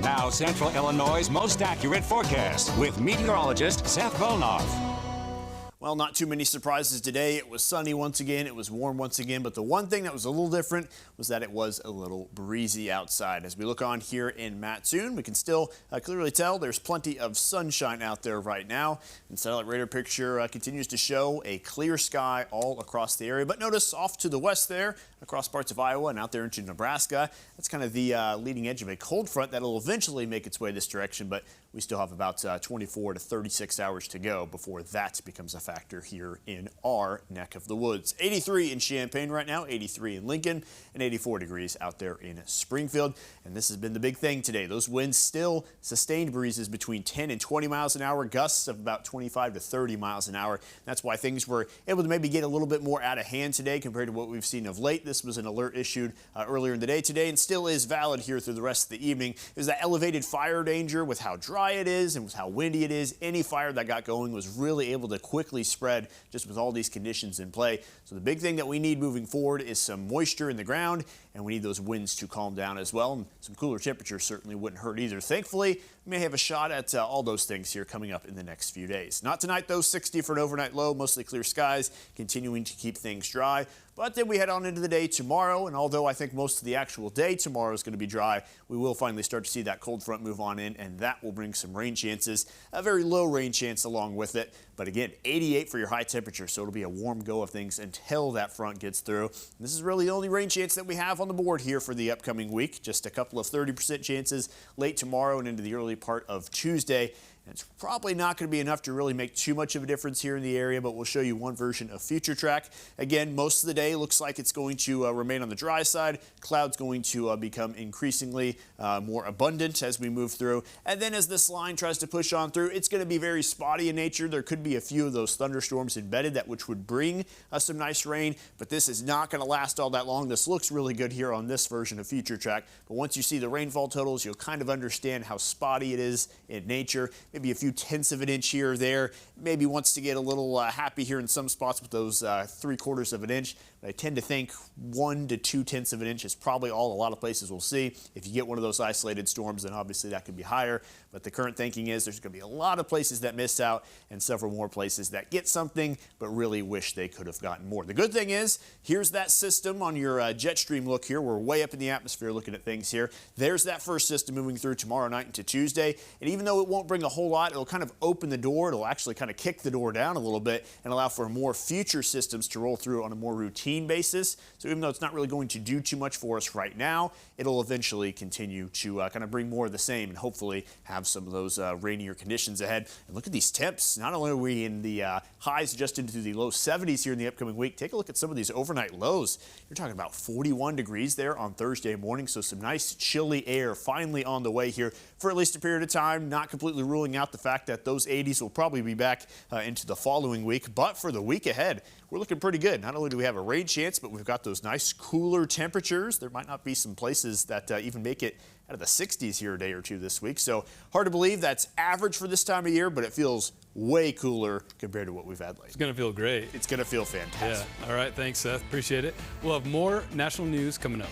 Now, Central Illinois' most accurate forecast with meteorologist Seth Bohnhoff. Well, not too many surprises today. It was sunny once again. It was warm once again. But the one thing that was a little different was that it was a little breezy outside. As we look on here in Mattoon, we can still clearly tell there's plenty of sunshine out there right now. And satellite radar picture continues to show a clear sky all across the area. But notice off to the west there, across parts of Iowa and out there into Nebraska, that's kind of the leading edge of a cold front that will eventually make its way this direction. But we still have about 24 to 36 hours to go before that becomes a factor here in our neck of the woods. 83 in Champaign right now, 83 in Lincoln, and 84 degrees out there in Springfield. And this has been the big thing today. Those winds still sustained breezes between 10 and 20 miles an hour, gusts of about 25 to 30 miles an hour. That's why things were able to maybe get a little bit more out of hand today compared to what we've seen of late. This was an alert issued earlier in the day today and still is valid here through the rest of the evening. There's that elevated fire danger with how dry it is and with how windy it is. Any fire that got going was really able to quickly spread just with all these conditions in play. So the big thing that we need moving forward is some moisture in the ground, and we need those winds to calm down as well. And some cooler temperatures certainly wouldn't hurt either. Thankfully, we may have a shot at all those things here coming up in the next few days. Not tonight, though. 60 for an overnight low, mostly clear skies, continuing to keep things dry. But then we head on into the day tomorrow, and although I think most of the actual day tomorrow is going to be dry, we will finally start to see that cold front move on in, and that will bring some rain chances, a very low rain chance along with it. But again, 88 for your high temperature, so it'll be a warm go of things until that front gets through. And this is really the only rain chance that we have on the board here for the upcoming week. Just a couple of 30% chances late tomorrow and into the early part of Tuesday. And it's probably not going to be enough to really make too much of a difference here in the area, but we'll show you one version of future track. Again, most of the day looks like it's going to remain on the dry side. Clouds going to become increasingly more abundant as we move through. And then as this line tries to push on through, it's going to be very spotty in nature. There could be a few of those thunderstorms embedded which would bring some nice rain, but this is not going to last all that long. This looks really good here on this version of future track, but once you see the rainfall totals, you'll kind of understand how spotty it is in nature. Maybe a few tenths of an inch here or there. Maybe wants to get a little happy here in some spots with those 3/4 of an inch. But I tend to think 1 to 2 tenths of an inch is probably all a lot of places will see. If you get one of those isolated storms, then obviously that could be higher. But the current thinking is there's going to be a lot of places that miss out and several more places that get something but really wish they could have gotten more. The good thing is, here's that system on your jet stream look here. We're way up in the atmosphere looking at things here. There's that first system moving through tomorrow night into Tuesday. And even though it won't bring a whole lot, it'll kind of open the door. It'll actually kind of kick the door down a little bit and allow for more future systems to roll through on a more routine basis. So even though it's not really going to do too much for us right now, it'll eventually continue to kind of bring more of the same and hopefully have some of those rainier conditions ahead. And look at these temps. Not only are we in the highs just into the low 70s here in the upcoming week, take a look at some of these overnight lows. You're talking about 41 degrees there on Thursday morning, so some nice chilly air finally on the way here for at least a period of time, not completely ruling out the fact that those 80s will probably be back into the following week. But for the week ahead, we're looking pretty good. Not only do we have a rain chance, but we've got those nice cooler temperatures. There might not be some places that even make it out of the 60s here a day or two this week. So hard to believe that's average for this time of year, but it feels way cooler compared to what we've had lately. It's going to feel great. It's going to feel fantastic. Yeah. All right. Thanks, Seth. Appreciate it. We'll have more national news coming up.